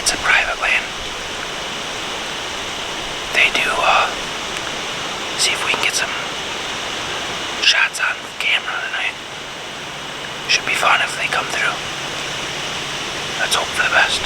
It's a private lane. They do, see if we can get some shots on camera tonight. Should be fun if they come through. Let's hope for the best.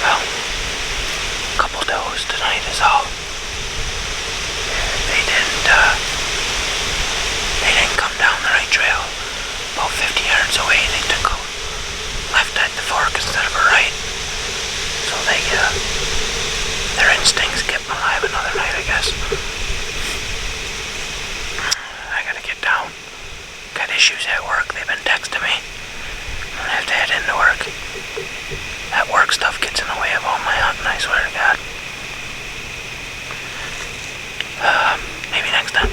Well, a couple does tonight is all. They didn't come down the right trail. About 50 yards away, they took a left at the fork instead of a right. So their instincts kept them alive another night, I guess. I gotta get down. Got issues at work. They've been texting me. I'm gonna have to head into work. That work stuff gets in the way of all my hunting, I swear to God. Maybe next time.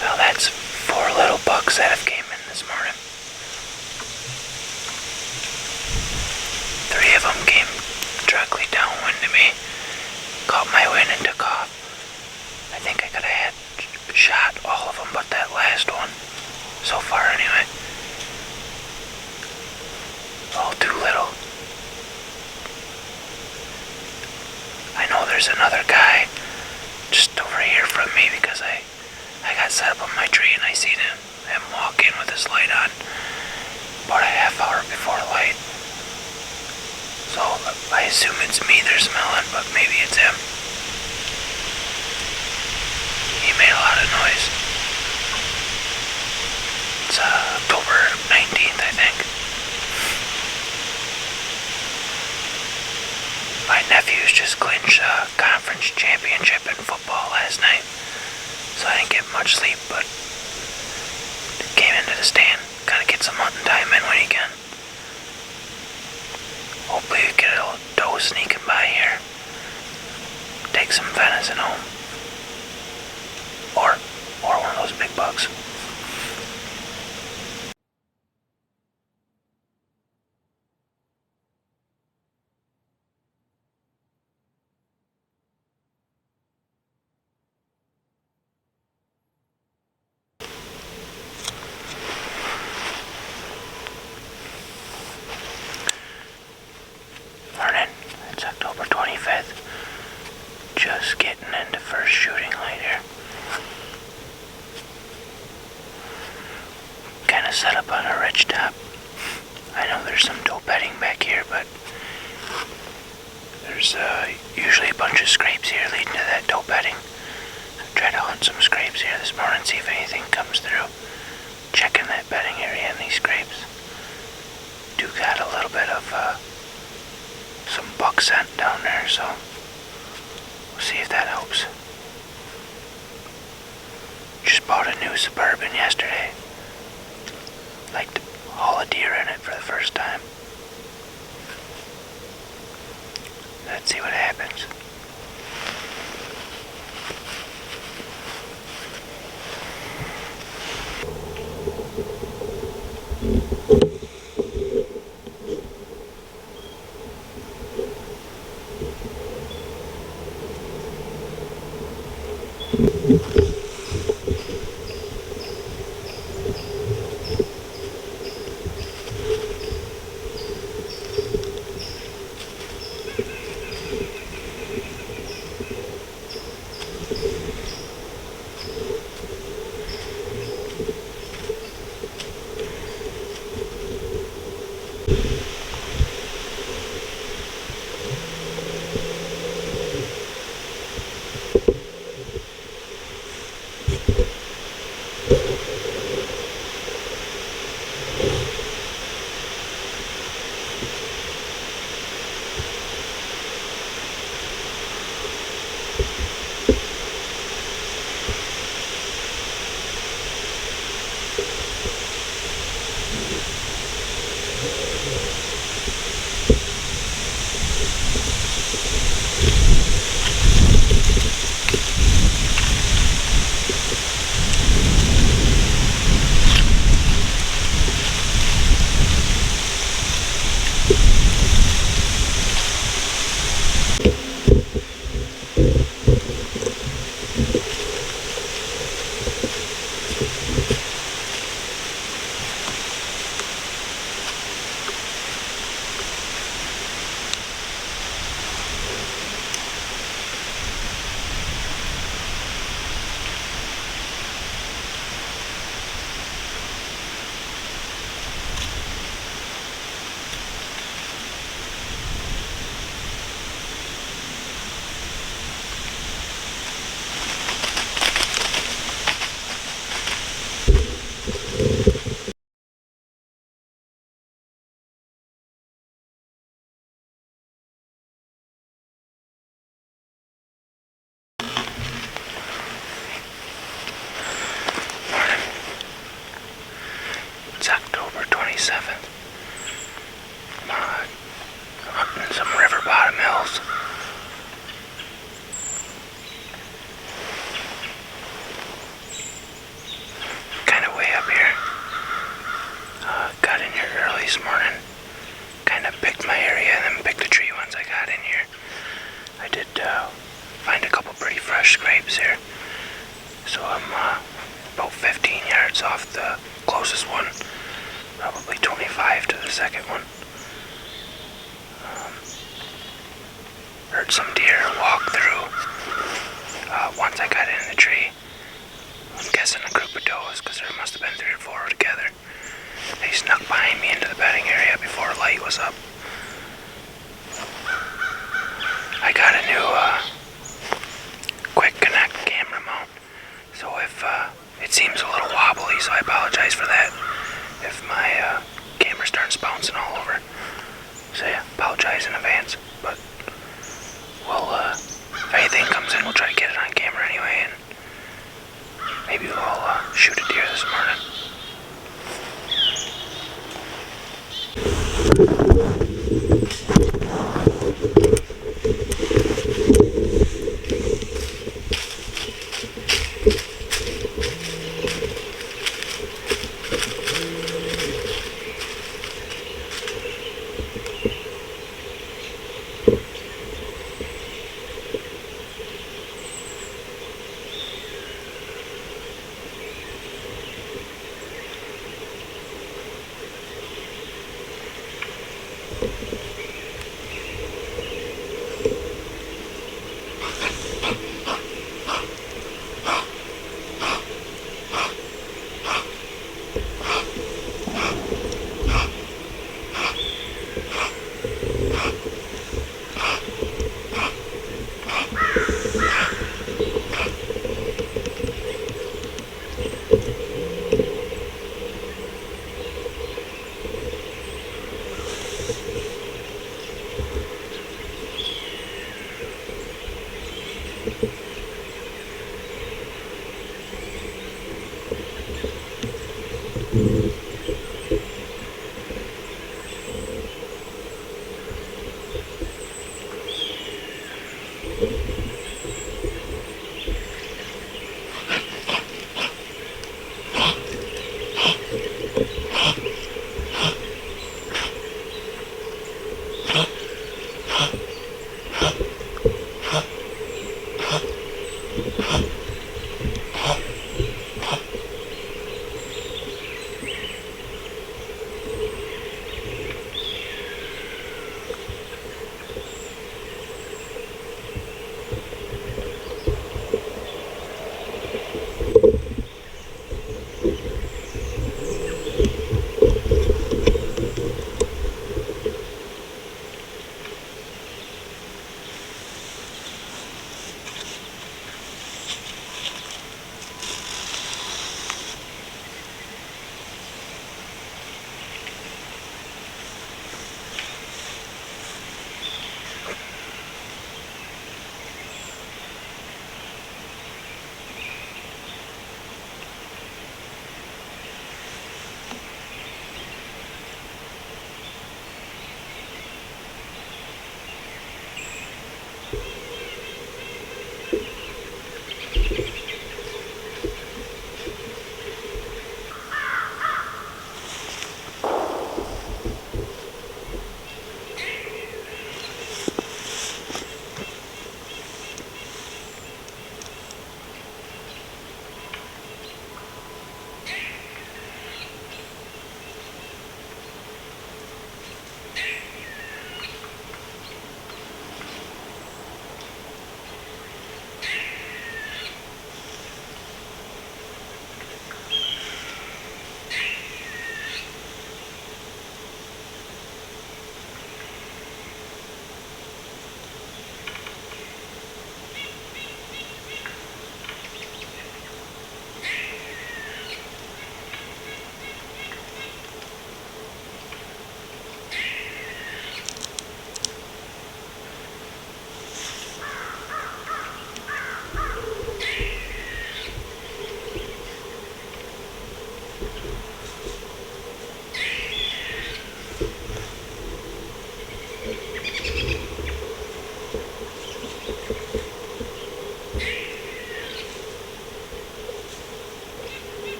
Well, that's 4 little bucks that have came in this morning. 3 of them came directly downwind to me, caught my wind and took off. I think I could have shot all of them but that last one, so far anyway. All too little. I know there's another guy just over here from me because I got set up on my tree and I seen him walk in with his light on about a half hour before light. So I assume it's me they're smelling, but maybe it's him. He made a lot of noise. It's October 19th, I think. My nephews just clinched a conference championship in football last night, so I didn't get much sleep, but came into the stand. Gotta get some hunting time in when you can. Hopefully we get a little doe sneaking by here. Take some venison home. Or one of those big bucks. Morning. It's October 25th. Just getting into first shooting light here. Kinda set up on a ridge top. I know there's some doe bedding back here, but there's usually a bunch of scrapes here leading to that doe bedding. So try to hunt some scrapes here this morning, see if anything comes through. Checking that bedding area and these scrapes. Do got a little bit of some buck scent down there, so we'll see if that helps. Just bought a new Suburban yesterday. Like to haul a deer in it for the first time. Let's see what happens. did find a couple pretty fresh scrapes here. So I'm about 15 yards off the closest one, probably 25 to the second one. Heard some deer walk through. Once I got in the tree, I'm guessing a group of does, because there must have been 3 or 4 together. They snuck behind me into the bedding area before light was up. I got a new quick connect camera mount, so if it seems a little wobbly, so I apologize for that if my camera starts bouncing all over. So yeah, apologize in advance, but we'll if anything comes in, we'll try to get it on camera anyway, and maybe we'll shoot a deer this morning.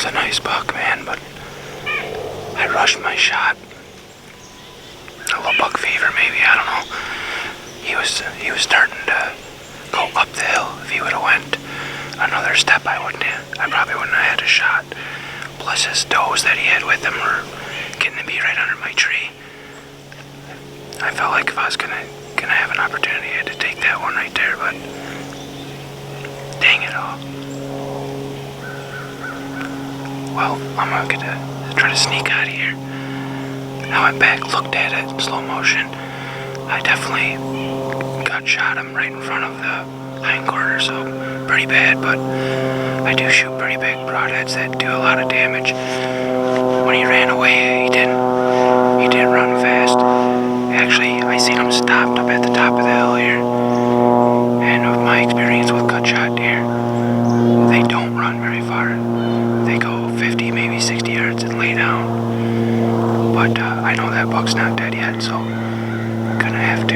A nice buck, man, but I rushed my shot. A little buck fever, maybe, I don't know. He was starting to go up the hill. If he would have went another step, I probably wouldn't have had a shot. Plus his does that he had with him were getting to be right under my tree. I felt like if I was gonna have an opportunity, I had to take that one right there, but dang it all. Well, I'm gonna try to sneak out of here. I went back, looked at it in slow motion. I definitely gut shot him right in front of the hindquarter, so pretty bad, but I do shoot pretty big broadheads that do a lot of damage. When he ran away, he didn't run fast. Actually, I seen him stopped up at the top of the hill here. And with my experience with gut shot deer, they don't run very far. They go 50, maybe 60 yards and lay down. But I know that buck's not dead yet, so I'm gonna have to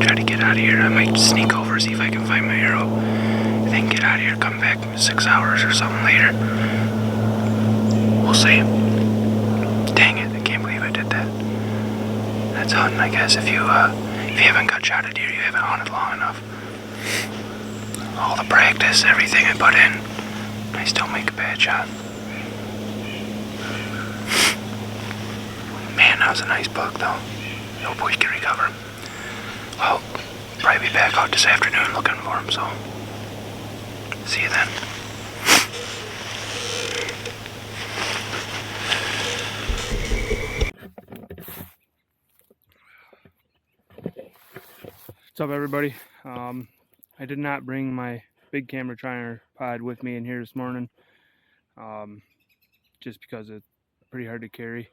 try to get out of here. I might sneak over, see if I can find my arrow, and then get out of here, come back 6 hours or something later. We'll see. Dang it, I can't believe I did that. That's hunting, I guess. If you haven't gut shot a deer, you haven't hunted long enough. All the practice, everything I put in, I still make a bad shot. Man, that was a nice buck, though. Hope we can recover him. Well, probably be back out this afternoon looking for him, so see you then. What's up, everybody? I did not bring my big camera tripod with me in here this morning, just because it's pretty hard to carry.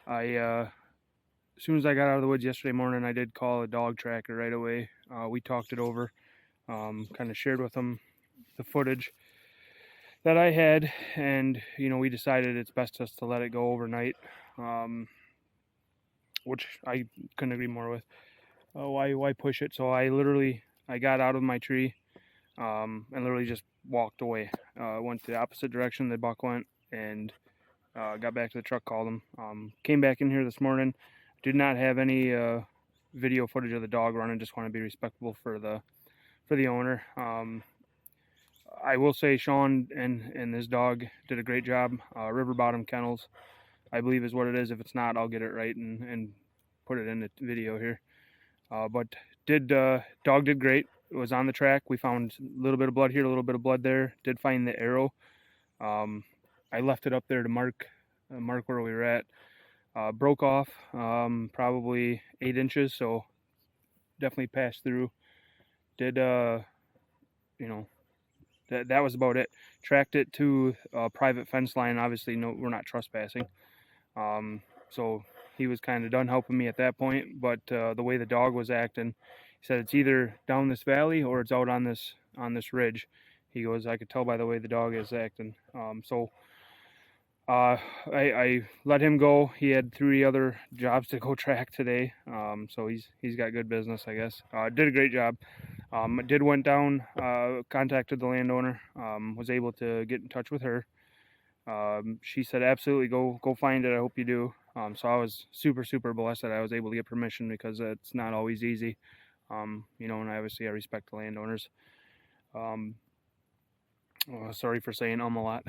As soon as I got out of the woods yesterday morning, I did call a dog tracker right away. We talked it over, kind of shared with them the footage that I had, and we decided it's best just to let it go overnight, which I couldn't agree more with. Why push it? So I got out of my tree, and literally just walked away. Went the opposite direction the buck went, and got back to the truck, called him. Came back in here this morning. Did not have any video footage of the dog running. Just want to be respectful for the owner. I will say Sean and this dog did a great job. River Bottom Kennels, I believe, is what it is. If it's not, I'll get it right and put it in the video here. But dog did great. It was on the track. We found a little bit of blood here, a little bit of blood there. Did find the arrow. I left it up there to mark where we were at. Broke off probably 8 inches, so definitely passed through. Did that was about it. Tracked it to a private fence line. Obviously, no, we're not trespassing. So he was kind of done helping me at that point. But the way the dog was acting, he said it's either down this valley or it's out on this ridge. He goes, I could tell by the way the dog is acting. I let him go. He had 3 other jobs to go track today. So he's got good business, I guess. Did a great job. Went down, contacted the landowner, was able to get in touch with her. She said, absolutely, go find it. I hope you do. So I was super blessed that I was able to get permission, because it's not always easy. And obviously I respect the landowners. Sorry for saying a lot.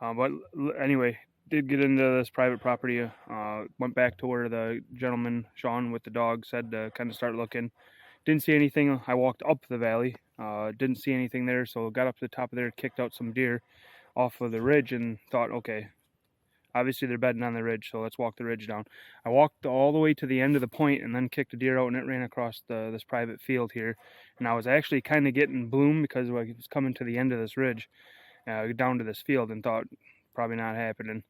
But anyway, did get into this private property. Went back to where the gentleman, Sean, with the dog, said to kind of start looking. Didn't see anything. I walked up the valley. Didn't see anything there, so got up to the top of there, kicked out some deer off of the ridge, and thought, okay, obviously they're bedding on the ridge, so let's walk the ridge down. I walked all the way to the end of the point and then kicked a deer out, and it ran across this private field here. And I was actually kind of getting bloom because I was coming to the end of this ridge, down to this field, and thought probably not happening.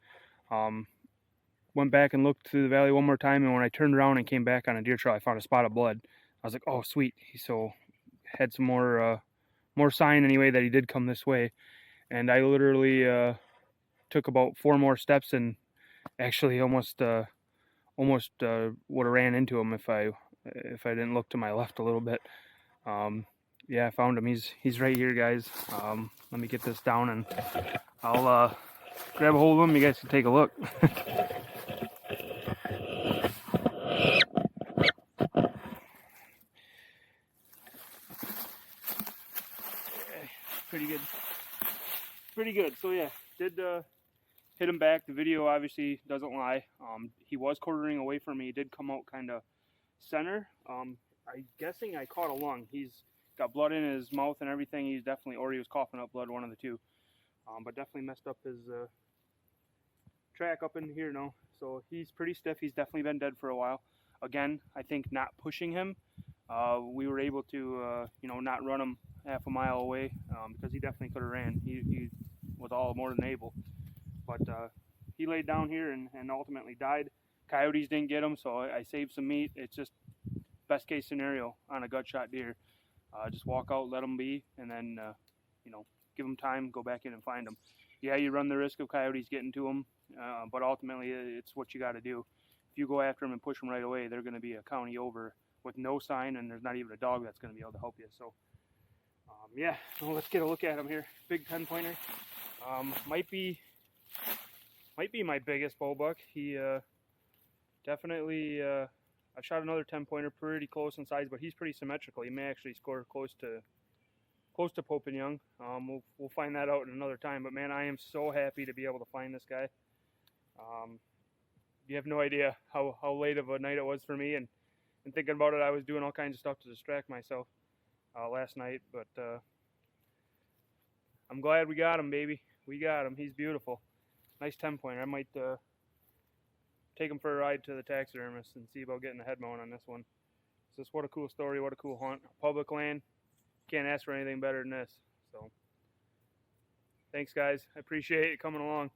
Went back and looked through the valley one more time, and when I turned around and came back on a deer trail, I found a spot of blood. I was like, oh, sweet. So had some more sign anyway that he did come this way. And I literally took about 4 more steps and actually almost would have ran into him if I didn't look to my left a little bit. Yeah, I found him. He's right here, guys. Let me get this down, and I'll grab a hold of him. You guys can take a look. Pretty good. So yeah, did hit him back. The video obviously doesn't lie. He was quartering away from me. He did come out kind of center. I'm guessing I caught a lung. He's got blood in his mouth and everything. He's definitely, or he was coughing up blood, one of the two. But definitely messed up his track up in here now. So he's pretty stiff. He's definitely been dead for a while. Again, I think not pushing him, we were able to not run him half a mile away, because he definitely could have ran. He was all more than able. But he laid down here and ultimately died. Coyotes didn't get him, so I saved some meat. It's just best case scenario on a gut shot deer. Just walk out, let them be, and then give them time, go back in and find them. Yeah, you run the risk of coyotes getting to them, but ultimately it's what you got to do. If you go after them and push them right away, they're going to be a county over with no sign, and there's not even a dog that's going to be able to help you. So yeah, well, let's get a look at him here. Big 10-pointer. Might be my biggest bull buck. He definitely, I've shot another 10-pointer pretty close in size, but he's pretty symmetrical. He may actually score close to Pope and Young. We'll find that out in another time. But man, I am so happy to be able to find this guy. You have no idea how late of a night it was for me, and thinking about it, I was doing all kinds of stuff to distract myself last night. But I'm glad we got him, baby. We got him. He's beautiful. Nice 10-pointer. I might take him for a ride to the taxidermist and see about getting a head mount on this one. Just what a cool story, what a cool hunt. Public land, can't ask for anything better than this. So thanks guys, I appreciate it coming along.